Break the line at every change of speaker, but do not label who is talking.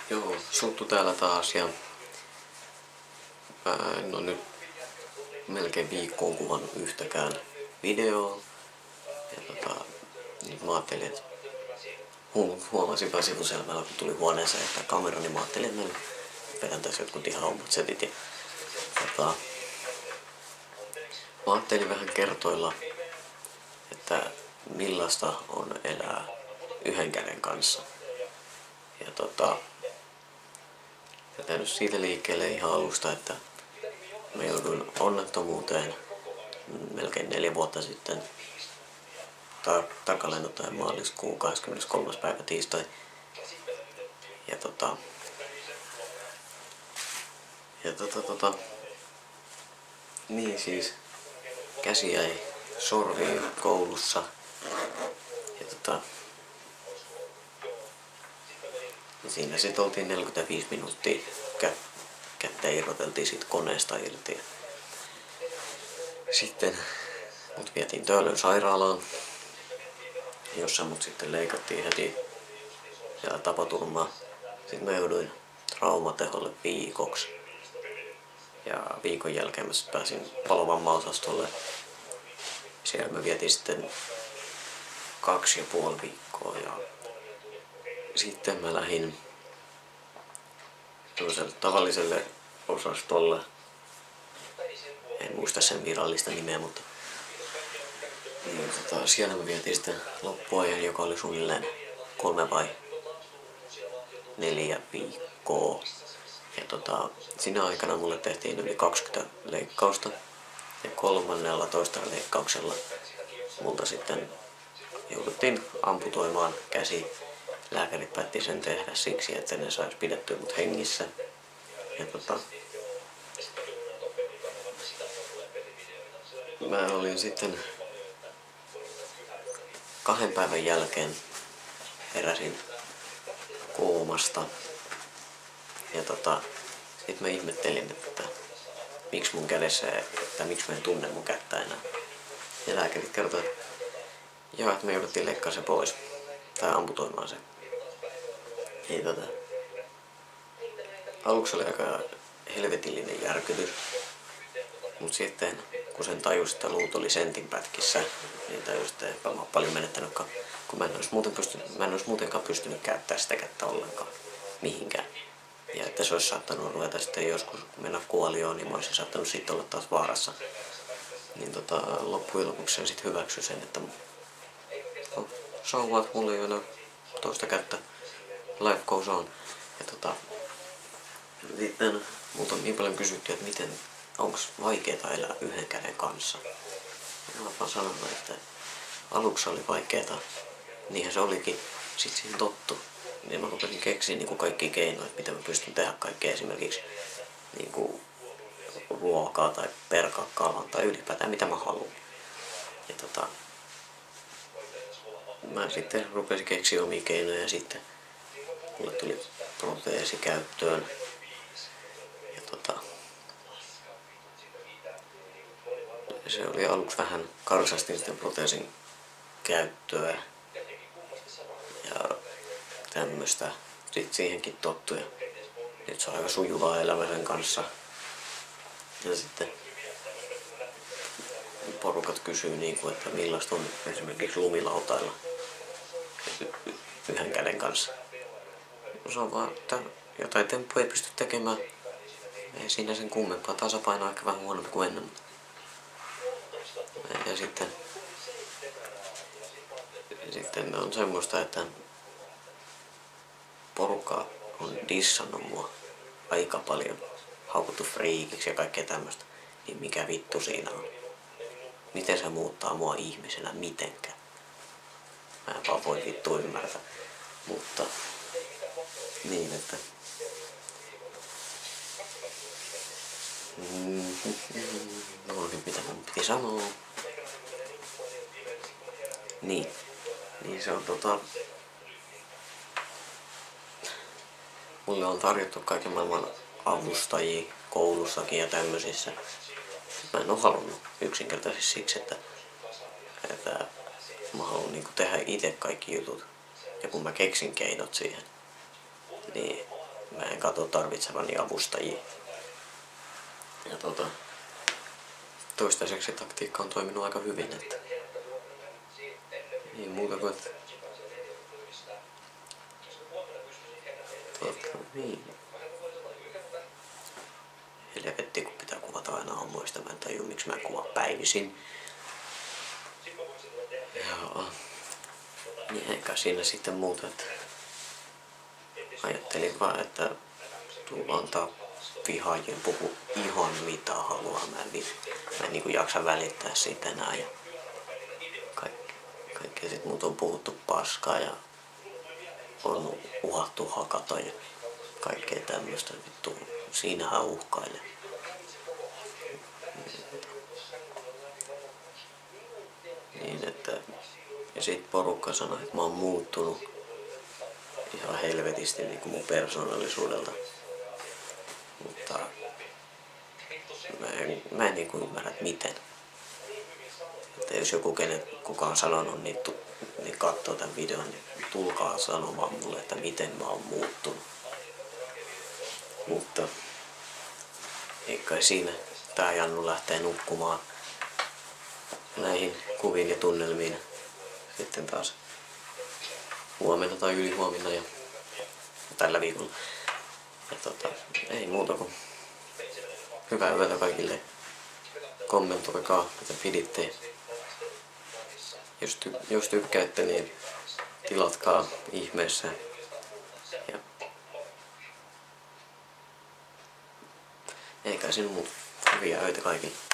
Joo, Suttu täällä taas ja mä en oo nyt melkein viikkoon kuvannut yhtäkään videoa. Ja nyt mä ajattelin, että huomasin vaan sivuselmällä kun tuli huoneeseen että kamera, niin mä ajattelin, että mä vedän tässä jotkut ihan omat setit. Ja, mä ajattelin vähän kertoilla, että millaista on elää yhden käden kanssa. Ja lähdin siitä liikkeelle ihan alusta, että mä jouduin onnettomuuteen melkein 4 vuotta sitten. Tarkalleen ottaen maaliskuun 23. päivä tiistai. Niin siis käsi jäi sorviin koulussa. Ja siinä sit oltiin 45 minuuttia. Kättä irroteltiin siitä koneesta irti. Sitten mut vietiin Töölön sairaalaan, jossa mut sitten leikattiin heti siellä tapaturmaa. Sitten mä jouduin traumateholle viikoksi. Ja viikon jälkeen mä pääsin palovammaosastolle. Siellä mä vietin sitten 2,5 viikkoa. Ja sitten mä lähdin tavalliselle osastolle. En muista sen virallista nimeä, mutta niin, siellä mä vietin sitten loppuajan, joka oli suunnilleen 3 vai 4 viikkoa. Ja siinä aikana mulle tehtiin yli 20 leikkausta. Ja 13 leikkauksella multa sitten jouduttiin amputoimaan käsi. Lääkärit päätti sen tehdä siksi, että ne sais pidettyä mut hengissä. Ja mä olin sitten 2 päivän jälkeen heräsin koomasta. Ja sit mä ihmettelin, että miksi mun kädessä, että miksi mä en tunne mun kättä enää. Ja lääkärit kertoi, että me jouduttiin leikkaa se pois. Tai amputoimaan se. Ja aluksi oli aika helvetillinen järkytys. Mut sitten kun sen tajusi, että luut oli sentin pätkissä, niin tajusi, että eipä mä oon paljon menettänytkaan. Kun mä en ois muutenkaan pystynyt käyttämään sitä kättä ollenkaan mihinkään. Ja että se olisi saattanut ruveta sitten joskus mennä kuolioon, niin mä olisin saattanut sitten olla taas vaarassa. Niin loppujen lopuksi se sitten hyväksyi sen, että sauvat mulla ei ole toista kättä. Life goes on. Ja sitten multa on niin paljon kysytty, että onks vaikeeta elää yhden käden kanssa. Ja mä oon vaan sanonut, että aluksi oli vaikeeta. Niinhän se olikin. Sitten siihen tottu. Niin mä rupesin keksiä niin kaikki keinoja, miten mä pystyn tehdä kaikkea esimerkiksi niin ruokaa tai perkaa kalan tai ylipäätään mitä mä haluan. Ja mä sitten rupesin keksiä omia keinoja ja sitten mulle tuli proteesi käyttöön. Ja se oli aluksi vähän karsastin sitten proteesin käyttöä ja tämmöstä. Sitten siihenkin tottu ja nyt se on aika sujuvaa elämä sen kanssa. Ja sitten porukat kysyy, että millaista on esimerkiksi lumilautailla yhden käden kanssa. Se on vaan, että jotain temppuja ei pysty tekemään. Ei siinä sen kummempaa. Tasapaino on ehkä vähän huonompi kuin ennen. Ja sitten on semmoista, että porukka on dissannut mua aika paljon. Haukuttu friikiksi ja kaikkea tämmöstä. Niin mikä vittu siinä on? Miten se muuttaa mua ihmisenä mitenkään? Mä en vaan voi vittu ymmärtää. Mutta niin, että no nyt mitä mun piti sanoa. Niin se on mulle on tarjottu kaiken maailman avustajia koulussakin ja tämmöisissä. Mä en oo halunnut yksinkertaisesti siksi, että mä haluan tehdä itse kaikki jutut. Ja kun mä keksin keinot siihen, niin mä en katso tarvitsevani avustajia. Ja toistaiseksi taktiikka on toiminut aika hyvin, että ei muuta kuin niin. Helvetti, kun pitää kuvata aina aamuista, mä en tajua miksi mä kuvaan päivisin. Joo. Niin eikä siinä sitten muuta, että ajattelin vaan, että tuu antaa vihaajien puhu ihan mitä haluaa. Mä en niinku jaksa välittää siitä enää. Ja kaikkea sit muut on puhuttu paskaa ja on uhattu hakata ja kaikkea tämmöstä. Vittu, siinähän uhkailee. Niin että, ja sit porukka sanoi, että mä oon muuttunut ihan helvetisti niinku mun persoonallisuudelta. Mutta mä en niinku ymmärrä, että miten. Että jos joku kuka on sanonut, niin katsoo tämän videon, niin tulkaa sanomaan mulle, että miten mä oon muuttunut. Mutta ei kai siinä. Tää Jannu lähtee nukkumaan näihin kuviin ja tunnelmiin sitten taas huomenna tai ylihuomenna ja tällä viikolla. Ja ei muuta kuin hyvää yötä kaikille. Kommentoikaa, mitä piditte. Jos tykkäätte, niin tilatkaa ihmeessä. Ja eikä siinä muuta. Hyviä öitä kaikille.